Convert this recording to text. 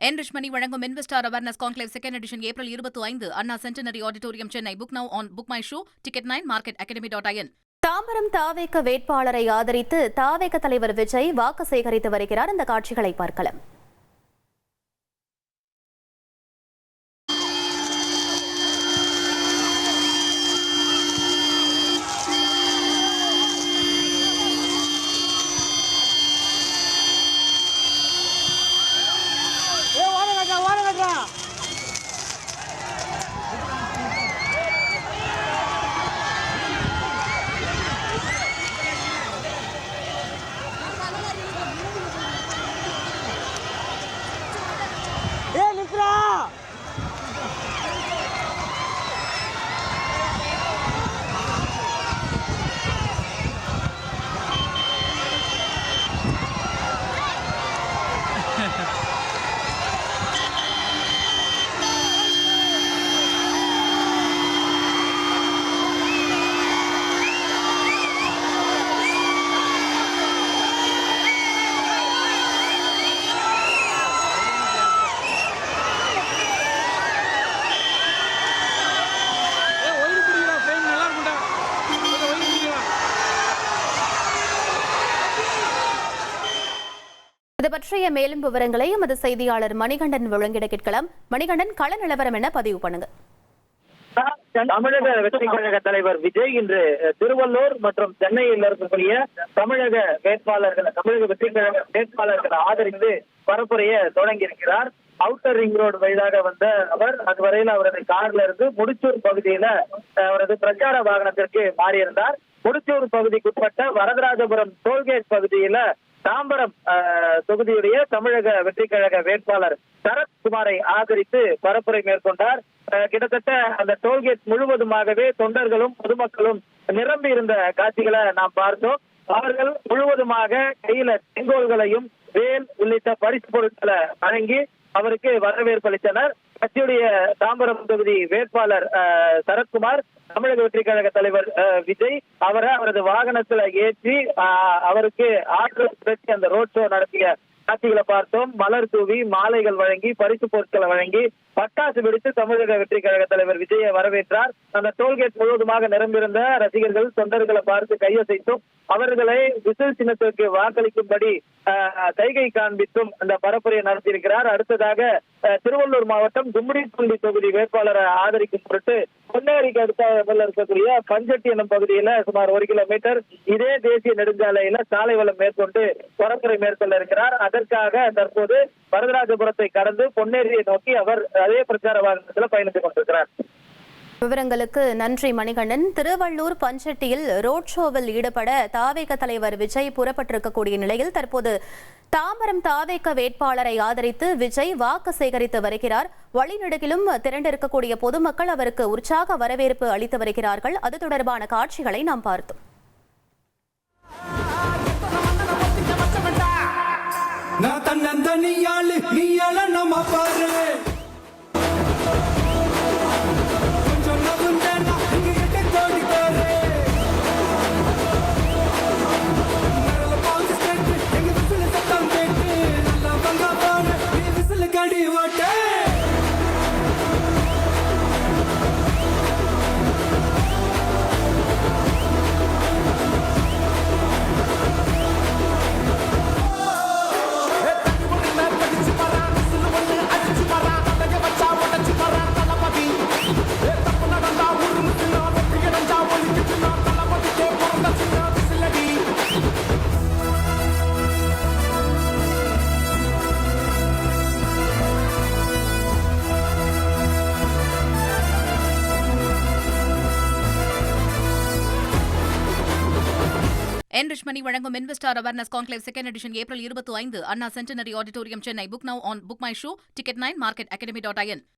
Enrich Money வழங்கும் investor awareness conclave second edition April 25 Anna centenary auditorium Chennai. Book now on book my show. Ticket 9 market academy.in. Tambaram தாவேக வேட்பாளரை ஆதரித்து தாவேக தலைவர் விஜய் வாக்கு சேகரித்து வருகிறார். இந்த காட்சிகளை பார்க்கலாம். இது பற்றிய மேலும் விவரங்களை எமது செய்தியாளர் மணிகண்டன் வழங்கிட கேட்கலாம். மணிகண்டன், கள நிலவரம் என்ன பதிவு பண்ணுங்க. தமிழக வெற்றி கழக தலைவர் விஜய் இன்று திருவள்ளூர் மற்றும் சென்னையில் இருக்கக்கூடிய தமிழக வெற்றி கழக வேட்பாளர்களை ஆதரித்து பரப்புரைய தொடங்கி இருக்கிறார். அவுட்டர் ரிங் ரோடு வழியாக வந்த அவர் அதுவரையில் அவரது கார்ல இருந்து முடிச்சூர் பகுதியில அவரது பிரச்சார வாகனத்திற்கு மாறியிருந்தார். முடிச்சூர் பகுதிக்குட்பட்ட வரதராஜபுரம் டோல்கேட் பகுதியில தாம்பரம் தொகுதியுடைய தமிழக வெற்றி கழக வேட்பாளர் சரத்குமாரை ஆதரித்து பரப்புரை மேற்கொண்டார். கிட்டத்தட்ட அந்த டோல்கேட் முழுவதுமாகவே தொண்டர்களும் பொதுமக்களும் நிரம்பி இருந்த காட்சிகளை நாம் பார்த்தோம். அவர்கள் முழுவதுமாக கையில செங்கோல்களையும் வேல் உள்ளிட்ட பரிசு பொருட்களை வழங்கி அவருக்கு வரவேற்பு அளித்தனர். கட்சியுடைய தாம்பரம் தொகுதி வேட்பாளர் சரத்குமார், தமிழக வெற்றி கழக தலைவர் விஜய் அவரது வாகனத்துல ஏற்றி அவருக்கு ஆற்றல் திரட்டி அந்த ரோட் ஷோ நடத்திய காட்சிகளை பார்த்தோம். மலர் தூவி மாலைகள் வழங்கி பரிசு பொருட்களை வழங்கி பட்டாசு வெடித்து தமிழக வெற்றி கழக தலைவர் விஜயை வரவேற்றார். அந்த டோல்கேட் முழுவதுமாக நிரம்பியிருந்த ரசிகர்கள் தொண்டர்களை பார்த்து கையசைத்தும் அவர்களை விசில் சின்னத்திற்கு வாக்களிக்கும்படி கைகை காண்பித்தும் அந்த பரப்புரையை நடத்தியிருக்கிறார். அடுத்ததாக திருவள்ளூர் மாவட்டம் கும்மிடிப்பள்ளி தொகுதி வேட்பாளரை ஆதரிக்கும் பொருட்டு பொன்னேரிக்கு அடுத்த இருக்கக்கூடிய பஞ்சட்டி எனும் பகுதியில சுமார் 1 கிலோமீட்டர் இதே தேசிய நெடுஞ்சாலையில சாலை வளம் மேற்கொண்டு பரப்புரை மேற்கொள்ள இருக்கிறார். அதற்காக தற்போது வரதராஜபுரத்தை கடந்து பொன்னேரியை நோக்கி அவர் அதே பிரச்சார வாகனத்தில் பயணித்துக் கொண்டிருக்கிறார். விவரங்களுக்கு நன்றி மணிகண்டன். திருவள்ளூர் பஞ்சட்டியில் ரோட் ஷோவில் ஈடுபட தாவேக தலைவர் விஜய் புறப்பட்டிருக்கக்கூடிய நிலையில் தற்போது தாம்பரம் தாவேக வேட்பாளரை ஆதரித்து விஜய் வாக்கு சேகரித்து வருகிறார். வழிநெடுகிலும் திரண்டிருக்கக்கூடிய பொதுமக்கள் அவருக்கு உற்சாக வரவேற்பு அளித்து வருகிறார்கள். அது தொடர்பான காட்சிகளை நாம் பார்த்தோம். Enrich Money வழங்கும் investor awareness conclave second edition April 25 Anna centenary auditorium Chennai. Book now on book my show. Ticket 9 market academy.in.